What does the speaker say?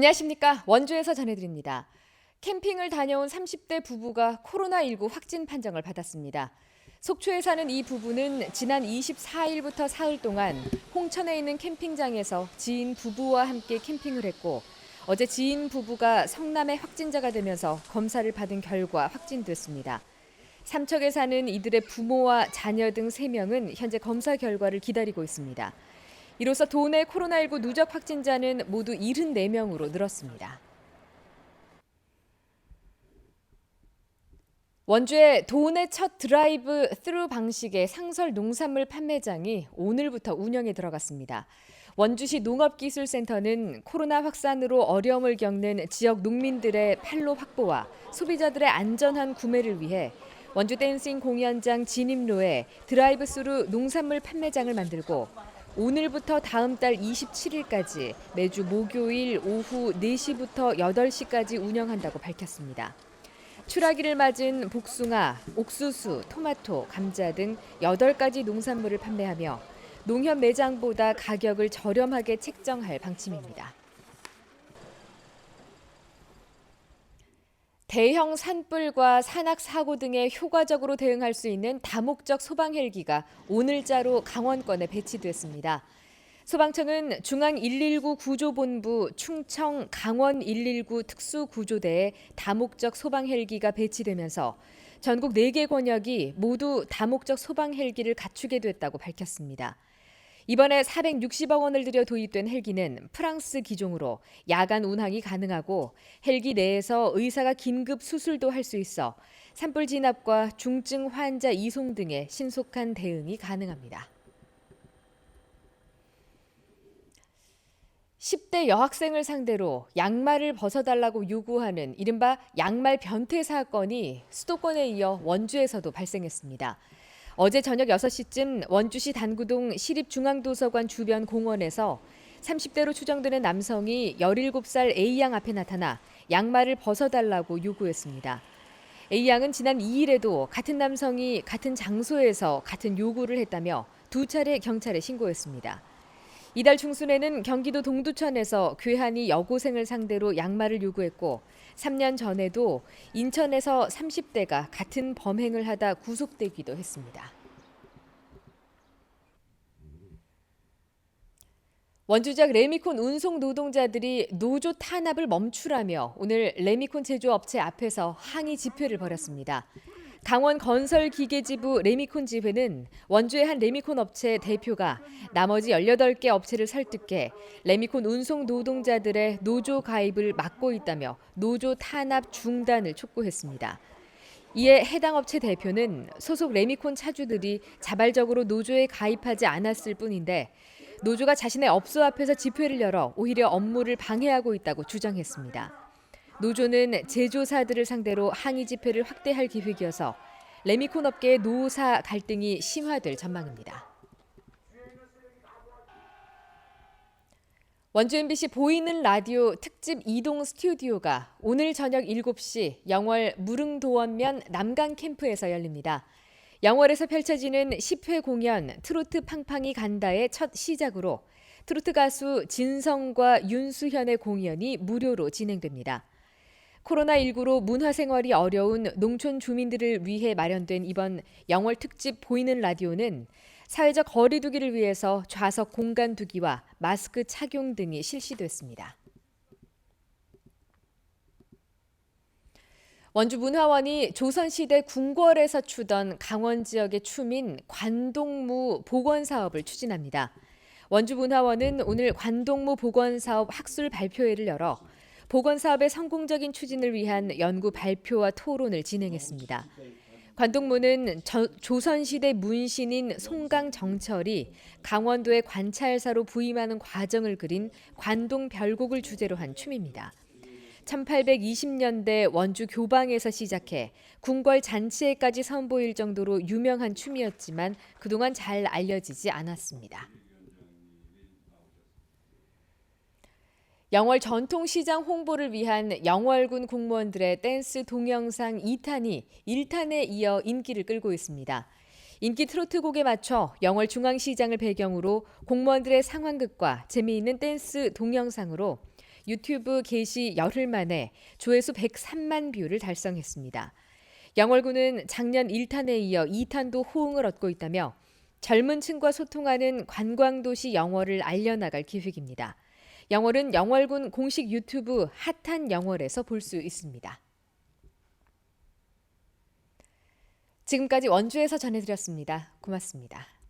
안녕하십니까. 원주에서 전해드립니다. 캠핑을 다녀온 30대 부부가 코로나19 확진 판정을 받았습니다. 속초에 사는 이 부부는 지난 24일부터 사흘 동안 홍천에 있는 캠핑장에서 지인 부부와 함께 캠핑을 했고 어제 지인 부부가 성남의 확진자가 되면서 검사를 받은 결과 확진됐습니다. 삼척에 사는 이들의 부모와 자녀 등 3명은 현재 검사 결과를 기다리고 있습니다. 이로써 도내 코로나19 누적 확진자는 모두 74명으로 늘었습니다. 원주의 도내 첫 드라이브 스루 방식의 상설 농산물 판매장이 오늘부터 운영에 들어갔습니다. 원주시 농업기술센터는 코로나 확산으로 어려움을 겪는 지역 농민들의 판로 확보와 소비자들의 안전한 구매를 위해 원주 댄싱 공연장 진입로에 드라이브 스루 농산물 판매장을 만들고 오늘부터 다음 달 27일까지 매주 목요일 오후 4시부터 8시까지 운영한다고 밝혔습니다. 추라기를 맞은 복숭아, 옥수수, 토마토, 감자 등 8가지 농산물을 판매하며 농협 매장보다 가격을 저렴하게 책정할 방침입니다. 대형 산불과 산악 사고 등에 효과적으로 대응할 수 있는 다목적 소방 헬기가 오늘자로 강원권에 배치됐습니다. 소방청은 중앙 119 구조본부 충청 강원 119 특수구조대에 다목적 소방 헬기가 배치되면서 전국 4개 권역이 모두 다목적 소방 헬기를 갖추게 됐다고 밝혔습니다. 이번에 460억 원을 들여 도입된 헬기는 프랑스 기종으로 야간 운항이 가능하고 헬기 내에서 의사가 긴급 수술도 할 수 있어 산불 진압과 중증 환자 이송 등의 신속한 대응이 가능합니다. 10대 여학생을 상대로 양말을 벗어달라고 요구하는 이른바 양말 변태 사건이 수도권에 이어 원주에서도 발생했습니다. 어제 저녁 6시쯤 원주시 단구동 시립중앙도서관 주변 공원에서 30대로 추정되는 남성이 17살 A양 앞에 나타나 양말을 벗어달라고 요구했습니다. A양은 지난 2일에도 같은 남성이 같은 장소에서 같은 요구를 했다며 2차례 경찰에 신고했습니다. 이달 중순에는 경기도 동두천에서 괴한이 여고생을 상대로 양말을 요구했고 3년 전에도 인천에서 30대가 같은 범행을 하다 구속되기도 했습니다. 원주 지역 레미콘 운송 노동자들이 노조 탄압을 멈추라며 오늘 레미콘 제조업체 앞에서 항의 집회를 벌였습니다. 강원 건설기계지부 레미콘 지회는 원주의 한 레미콘 업체 대표가 나머지 18개 업체를 설득해 레미콘 운송 노동자들의 노조 가입을 막고 있다며 노조 탄압 중단을 촉구했습니다. 이에 해당 업체 대표는 소속 레미콘 차주들이 자발적으로 노조에 가입하지 않았을 뿐인데 노조가 자신의 업소 앞에서 집회를 열어 오히려 업무를 방해하고 있다고 주장했습니다. 노조는 제조사들을 상대로 항의 집회를 확대할 계획이어서 레미콘 업계의 노사 갈등이 심화될 전망입니다. 원주 MBC 보이는 라디오 특집 이동 스튜디오가 오늘 저녁 7시 영월 무릉도원면 남강 캠프에서 열립니다. 영월에서 펼쳐지는 10회 공연 트로트 팡팡이 간다의 첫 시작으로 트로트 가수 진성과 윤수현의 공연이 무료로 진행됩니다. 코로나19로 문화생활이 어려운 농촌 주민들을 위해 마련된 이번 영월 특집 보이는 라디오는 사회적 거리 두기를 위해서 좌석 공간 두기와 마스크 착용 등이 실시됐습니다. 원주문화원이 조선시대 궁궐에서 추던 강원 지역의 추민 관동무 복원사업을 추진합니다. 원주문화원은 오늘 관동무 복원사업 학술 발표회를 열어 복원사업의 성공적인 추진을 위한 연구 발표와 토론을 진행했습니다. 관동무는 조선시대 문신인 송강정철이 강원도의 관찰사로 부임하는 과정을 그린 관동별곡을 주제로 한 춤입니다. 1820년대 원주 교방에서 시작해 궁궐 잔치에까지 선보일 정도로 유명한 춤이었지만 그동안 잘 알려지지 않았습니다. 영월 전통시장 홍보를 위한 영월군 공무원들의 댄스 동영상 2탄이 1탄에 이어 인기를 끌고 있습니다. 인기 트로트곡에 맞춰 영월 중앙시장을 배경으로 공무원들의 상황극과 재미있는 댄스 동영상으로 유튜브 게시 열흘 만에 조회수 103만 뷰를 달성했습니다. 영월군은 작년 1탄에 이어 2탄도 호응을 얻고 있다며 젊은 층과 소통하는 관광도시 영월을 알려나갈 계획입니다. 영월은 영월군 공식 유튜브 핫한 영월에서 볼 수 있습니다. 지금까지 원주에서 전해드렸습니다. 고맙습니다.